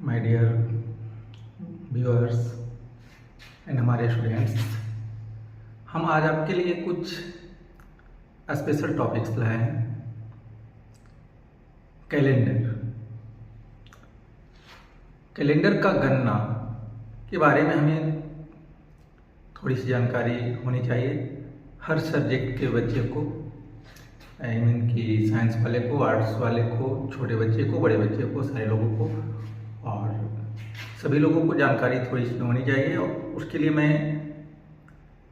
My dear viewers and हमारे students, हम आज आपके लिए कुछ स्पेशल टॉपिक्स लाए हैं। कैलेंडर का गणना के बारे में हमें थोड़ी सी जानकारी होनी चाहिए। हर सब्जेक्ट के बच्चे को, आई मीन कि साइंस वाले को, आर्ट्स वाले को, छोटे बच्चे को, बड़े बच्चे को, सारे लोगों को और सभी लोगों को जानकारी थोड़ी सी होनी चाहिए। और उसके लिए मैं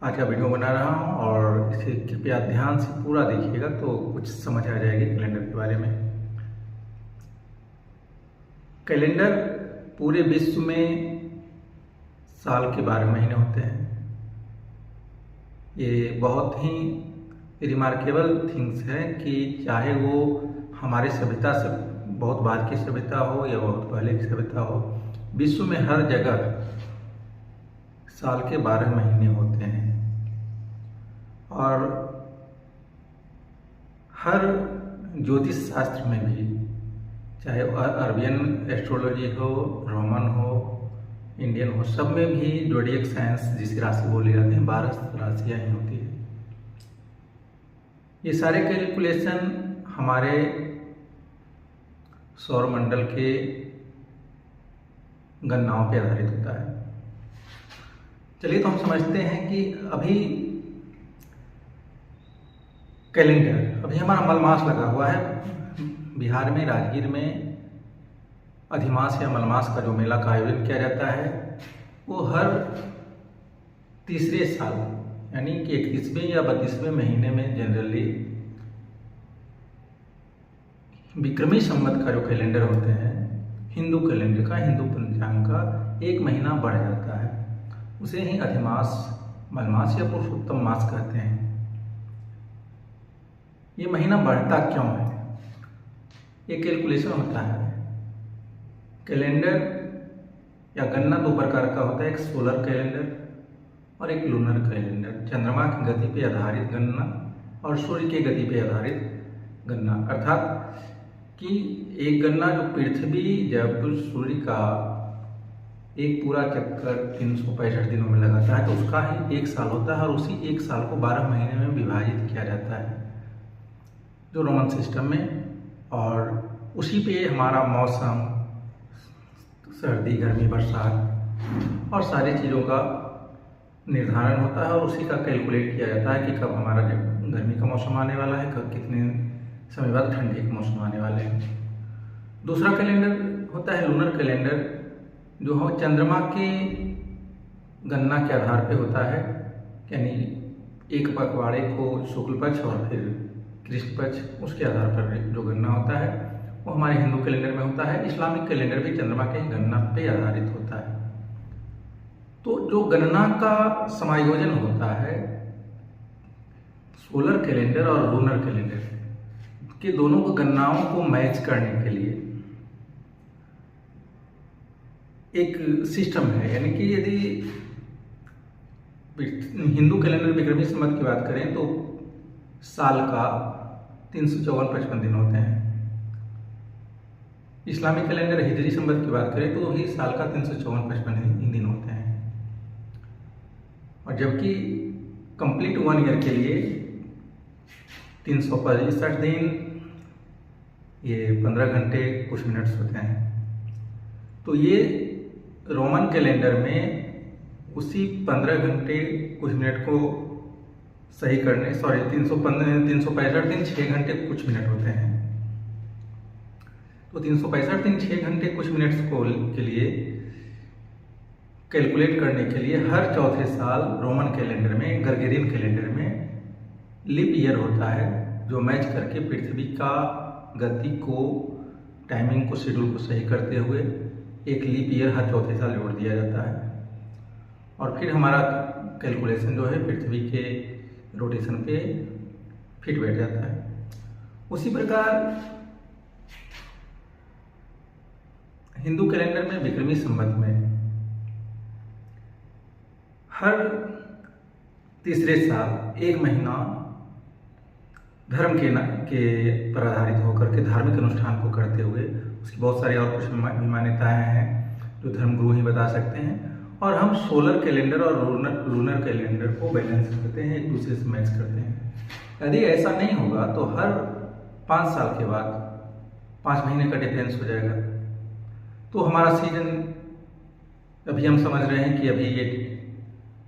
आज का वीडियो बना रहा हूँ और इसे कृपया ध्यान से पूरा देखिएगा तो कुछ समझ आ जाएगी कैलेंडर के बारे में। कैलेंडर पूरे विश्व में साल के 12 महीने होते हैं। ये बहुत ही रिमार्केबल थिंग्स है कि चाहे वो हमारे सभ्यता से बहुत बाद की सभ्यता हो या बहुत पहले की सभ्यता हो, विश्व में हर जगह साल के 12 महीने होते हैं। और हर ज्योतिष शास्त्र में भी, चाहे अरबियन एस्ट्रोलॉजी हो, रोमन हो, इंडियन हो, सब में भी ज़ोडिएक साइंस जिसे राशि बोली जाती है 12 राशियाँ ही होती है। ये सारे कैलकुलेशन हमारे सौरमंडल के गणनाओं पर आधारित होता है। चलिए तो हम समझते हैं कि अभी कैलेंडर, अभी हमारा मलमास लगा हुआ है। बिहार में राजगीर में अधिमास या मलमास का जो मेला का आयोजन किया जाता है वो हर तीसरे साल यानी कि 31वें या 32वें महीने में जनरली विक्रमी संवत का जो कैलेंडर होते हैं, हिंदू कैलेंडर का, हिंदू पंचांग का एक महीना बढ़ जाता है। उसे ही अधिमास, मलमास या पुरुषोत्तम मास कहते हैं। ये महीना बढ़ता क्यों है? ये कैलकुलेशन होता है। कैलेंडर या गणना दो प्रकार का होता है, एक सोलर कैलेंडर और एक लूनर कैलेंडर। चंद्रमा की गति पे आधारित गणना और सूर्य की गति पे आधारित गणना, अर्थात कि एक गणना जो पृथ्वी जब सूर्य का एक पूरा चक्कर 365 दिनों में लगाता है तो उसका ही एक साल होता है और उसी एक साल को 12 महीने में विभाजित किया जाता है जो रोमन सिस्टम में। और उसी पे हमारा मौसम, सर्दी, गर्मी, बरसात और सारी चीज़ों का निर्धारण होता है और उसी का कैलकुलेट किया जाता है कि कब हमारा गर्मी का मौसम आने वाला है, कब कितने समय बाद ठंडी के मौसम आने वाले हैं। दूसरा कैलेंडर होता है लूनर कैलेंडर, जो हो चंद्रमा के गणना के आधार पे होता है, यानी एक पखवाड़े को शुक्ल पक्ष और फिर कृष्ण पक्ष, उसके आधार पर जो गणना होता है वो हमारे हिंदू कैलेंडर में होता है। इस्लामिक कैलेंडर भी चंद्रमा के गणना पे आधारित होता है। तो जो गणना का समायोजन होता है सोलर कैलेंडर और लूनर कैलेंडर के, दोनों को गणनाओं को मैच करने के लिए एक सिस्टम है। यानी कि यदि हिंदू कैलेंडर विक्रमी संवत की बात करें तो साल का 354-55 दिन होते हैं। इस्लामिक कैलेंडर हिजरी संवत की बात करें तो वही साल का 354-55 दिन होते हैं। और जबकि कंप्लीट 1 ईयर के लिए 365 दिन, ये 15 घंटे कुछ मिनट्स होते हैं। तो ये रोमन कैलेंडर में उसी 15 घंटे कुछ मिनट को सही करने, 365 दिन 6 घंटे कुछ मिनट होते हैं। तो 365 दिन 6 घंटे कुछ मिनट्स को के लिए कैलकुलेट करने के लिए हर चौथे साल रोमन कैलेंडर में, ग्रेगोरियन कैलेंडर में लीप ईयर होता है, जो मैच करके पृथ्वी का गति को, टाइमिंग को, शेड्यूल को सही करते हुए एक लीप ईयर हर चौथे साल जोड़ दिया जाता है। और फिर हमारा कैलकुलेशन जो है पृथ्वी के रोटेशन पे फिट बैठ जाता है। उसी प्रकार हिंदू कैलेंडर में विक्रमी संवत में हर तीसरे साल एक महीना धर्म के पर आधारित होकर के धार्मिक अनुष्ठान को करते हुए उसकी बहुत सारी और कुछ भी मान्यताएँ हैं जो धर्मगुरु ही बता सकते हैं। और हम सोलर कैलेंडर और लूनर कैलेंडर को बैलेंस करते हैं, एक दूसरे से मैच करते हैं। यदि ऐसा नहीं होगा तो हर 5 साल के बाद 5 महीने का डिफरेंस हो जाएगा। तो हमारा सीजन, अभी हम समझ रहे हैं कि अभी ये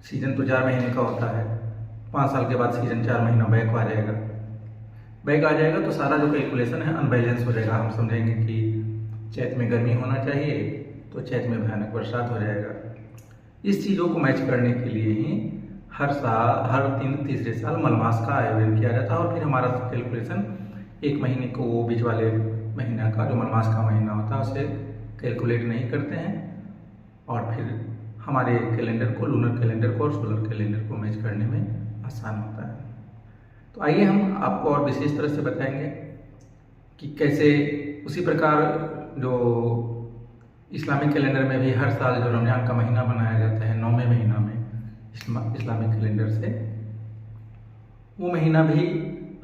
सीजन तो 4 महीने का होता है, 5 साल के बाद सीजन 4 महीना बैक आ जाएगा। बैक आ जाएगा तो सारा जो कैलकुलेशन है अनबैलेंस हो जाएगा। हम समझेंगे कि चैत में गर्मी होना चाहिए तो चैत में भयानक बरसात हो जाएगा। इस चीज़ों को मैच करने के लिए ही हर साल, हर तीसरे साल मलमास का आयोजन किया जाता है। और फिर हमारा कैलकुलेशन 1 महीने को, वो बीच वाले महीना का जो मलमास का महीना होता है उसे कैलकुलेट नहीं करते हैं और फिर हमारे कैलेंडर को, लूनर कैलेंडर को और सोलर कैलेंडर को मैच करने में आसान होता है। तो आइए हम आपको और विशेष तरह से बताएंगे कि कैसे उसी प्रकार जो इस्लामिक कैलेंडर में भी हर साल जो रमज़ान का महीना बनाया जाता है 9वें महीना में इस्लामिक कैलेंडर से, वो महीना भी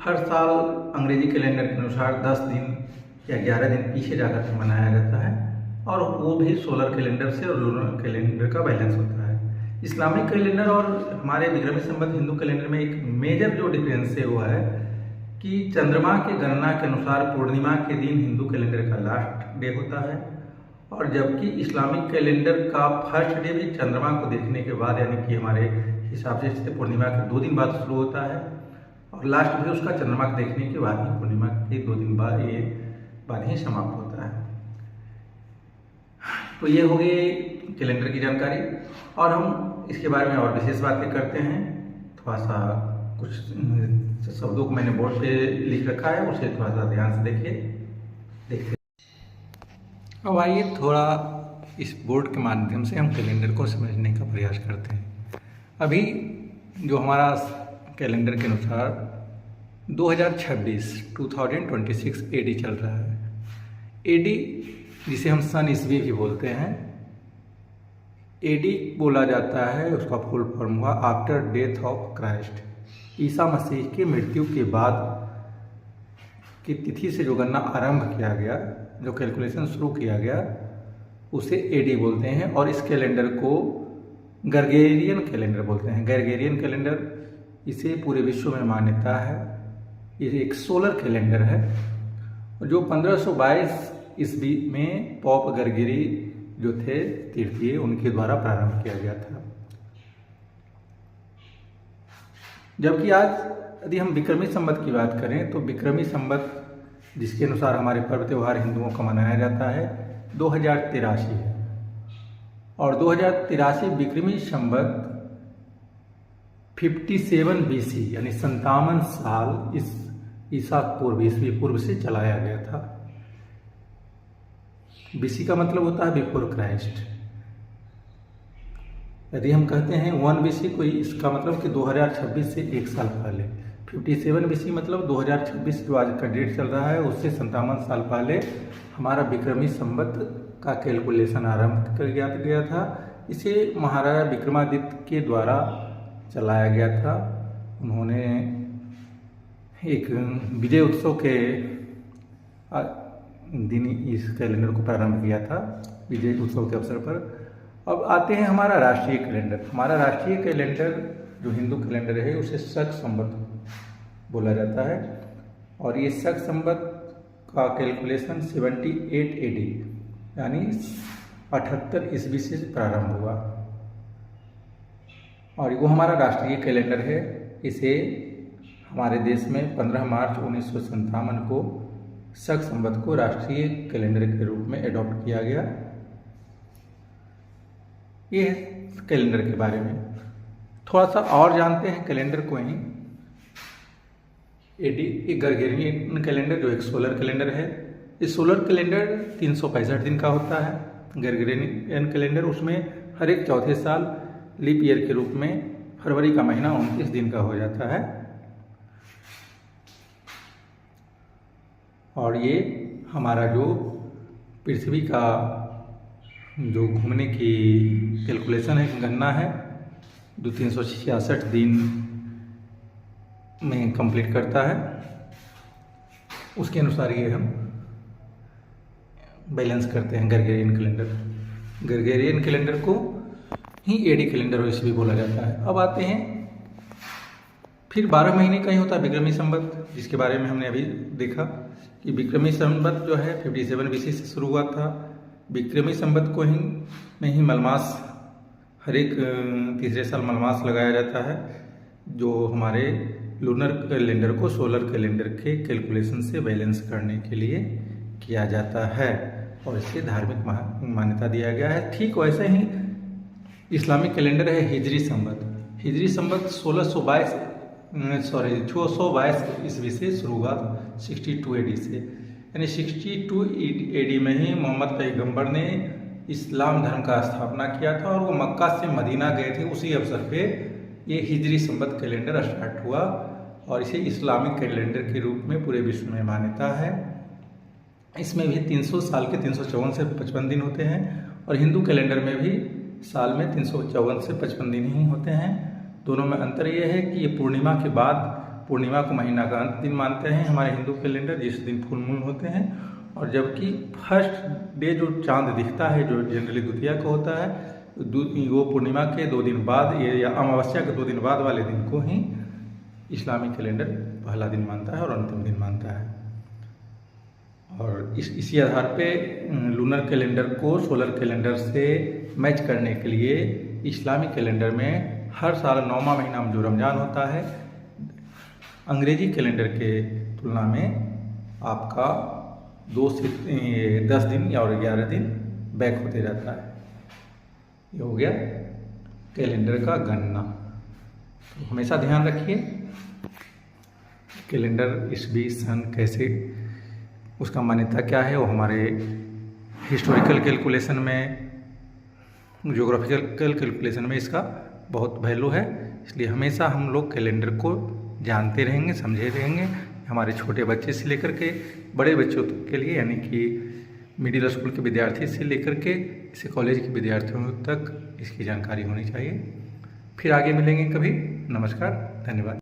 हर साल अंग्रेजी कैलेंडर के अनुसार 10 दिन या 11 दिन पीछे जाकर के मनाया जाता है और वो भी सोलर कैलेंडर से और लूनर कैलेंडर का बैलेंस होता है। इस्लामिक कैलेंडर और हमारे विक्रमी संवत हिंदू कैलेंडर में एक मेजर जो डिफरेंस है वो है कि चंद्रमा के गणना के अनुसार पूर्णिमा के दिन हिंदू कैलेंडर का लास्ट डे होता है और जबकि इस्लामिक कैलेंडर का फर्स्ट डे भी चंद्रमा को देखने के बाद, यानी कि हमारे हिसाब से पूर्णिमा के 2 दिन बाद शुरू होता है और लास्ट भी उसका चंद्रमा को देखने के बाद ही, पूर्णिमा के 2 दिन बाद ही समाप्त होता है। तो ये हो गई कैलेंडर की जानकारी और हम इसके बारे में और विशेष बातें करते हैं। थोड़ा सा कुछ शब्दों को मैंने बोर्ड पे लिख रखा है, उसे थोड़ा सा ध्यान से देखते। अब आइए थोड़ा इस बोर्ड के माध्यम से हम कैलेंडर को समझने का प्रयास करते हैं। अभी जो हमारा कैलेंडर के अनुसार 2026 एडी चल रहा है। एडी जिसे हम सन ईस्वी भी बोलते हैं, एडी बोला जाता है, उसका फुल फॉर्म हुआ after death of Christ. Isa Masih की मृत्यु के बाद की तिथि से जो गणना आरंभ किया गया, जो कैलकुलेशन शुरू किया गया, उसे एडी बोलते हैं और इस कैलेंडर को ग्रेगोरियन कैलेंडर बोलते हैं। ग्रेगोरियन कैलेंडर, इसे पूरे विश्व में मान्यता है। ये एक सोलर कैलेंडर है जो 1522 ईस्वी में पॉप ग्रेगरी जो थे तृतीय, उनके द्वारा प्रारंभ किया गया था। जबकि आज यदि हम विक्रमी संवत की बात करें तो विक्रमी संवत जिसके अनुसार हमारे पर्व त्यौहार हिंदुओं का मनाया जाता है 2083 है और 2083 विक्रमी संवत 57 BC यानी 57 साल इस ईसा पूर्व, ईस्वी पूर्व से चलाया गया था। BC का मतलब होता है बिफोर क्राइस्ट। यदि हम कहते हैं 1 BC, कोई इसका मतलब कि 2026 से 1 साल पहले। 57 BC मतलब 2026 जो आज का डेट चल रहा है उससे 57 साल पहले हमारा विक्रमी संवत का कैलकुलेशन आरंभ कर गया था। इसे महाराजा विक्रमादित्य के द्वारा चलाया गया था। उन्होंने एक विजय उत्सव के दिन इस कैलेंडर को प्रारंभ किया था, विजय उत्सव के अवसर पर। अब आते हैं हमारा राष्ट्रीय कैलेंडर। हमारा राष्ट्रीय कैलेंडर जो हिंदू कैलेंडर है उसे शक संवत बोला जाता है और ये शक संवत का कैलकुलेशन 78 AD यानी 78 ईस्वी से प्रारंभ हुआ और वो हमारा राष्ट्रीय कैलेंडर है। इसे हमारे देश में 15 मार्च 1957 को शक संवत को राष्ट्रीय कैलेंडर के रूप में एडॉप्ट किया गया। ये है कैलेंडर के बारे में। थोड़ा सा और जानते हैं कैलेंडर को ही। एक ग्रेगोरियन कैलेंडर जो एक सोलर कैलेंडर है। इस सोलर कैलेंडर 365 दिन का होता है। ग्रेगोरियन कैलेंडर उसमें हर एक चौथे साल लीप ईयर के रूप में फरवरी का महीना 29 दिन का हो जाता है और ये हमारा जो पृथ्वी का जो घूमने की कैलकुलेशन है, गणना है, जो 366 दिन में कंप्लीट करता है, उसके अनुसार ये हम बैलेंस करते हैं ग्रेगोरियन कैलेंडर। ग्रेगोरियन कैलेंडर को ही एडी कैलेंडर वैसे भी बोला जाता है। अब आते हैं फिर 12 महीने का ही होता है विक्रमी संवत, जिसके बारे में हमने अभी देखा कि विक्रमी संवत जो है 57 BC से शुरू हुआ था। विक्रमी संवत को ही में ही मलमास, हर एक तीसरे साल मलमास लगाया जाता है, जो हमारे लूनर कैलेंडर को सोलर कैलेंडर के कैलकुलेशन से बैलेंस करने के लिए किया जाता है और इसे धार्मिक मान्यता दिया गया है। ठीक वैसे ही इस्लामिक कैलेंडर है हिजरी संवत। हिजरी संवत 622 ईस्वी से शुरू हुआ, 62 AD से, यानी 62 AD में ही मोहम्मद पैगंबर ने इस्लाम धर्म का स्थापना किया था और वो मक्का से मदीना गए थे। उसी अवसर पे ये हिजरी संवत कैलेंडर स्टार्ट हुआ और इसे इस्लामिक कैलेंडर के रूप में पूरे विश्व में मान्यता है। इसमें भी 300 साल के 354 से 55 दिन होते हैं और हिंदू कैलेंडर में भी साल में 354 से 55 दिन ही होते हैं। दोनों में अंतर यह है कि ये पूर्णिमा के बाद, पूर्णिमा को महीना का अंत दिन मानते हैं हमारे हिंदू कैलेंडर, जिस दिन फुल मून होते हैं, और जबकि फर्स्ट डे जो चांद दिखता है, जो जनरली द्वितीया को होता है, वो पूर्णिमा के 2 दिन बाद या अमावस्या के 2 दिन बाद वाले दिन को ही इस्लामिक कैलेंडर पहला दिन मानता है और अंतिम दिन मानता है। और इसी आधार पे लूनर कैलेंडर को सोलर कैलेंडर से मैच करने के लिए इस्लामिक कैलेंडर में हर साल 9वां महीना में जो रमज़ान होता है, अंग्रेजी कैलेंडर के तुलना में आपका 2 से 10 दिन और 11 दिन बैक होते रहता है। ये हो गया कैलेंडर का गणना। तो हमेशा ध्यान रखिए कैलेंडर ईस्वी सन कैसे, उसका मान्यता क्या है, वो हमारे हिस्टोरिकल कैलकुलेशन में, ज्योग्राफिकल कैलकुलेशन में इसका बहुत वैल्यू है। इसलिए हमेशा हम लोग कैलेंडर को जानते रहेंगे, समझे रहेंगे। हमारे छोटे बच्चे से लेकर के बड़े बच्चों के लिए, यानी कि मिडिल स्कूल के विद्यार्थी से लेकर के इसे कॉलेज के विद्यार्थियों तक इसकी जानकारी होनी चाहिए। फिर आगे मिलेंगे कभी। नमस्कार, धन्यवाद।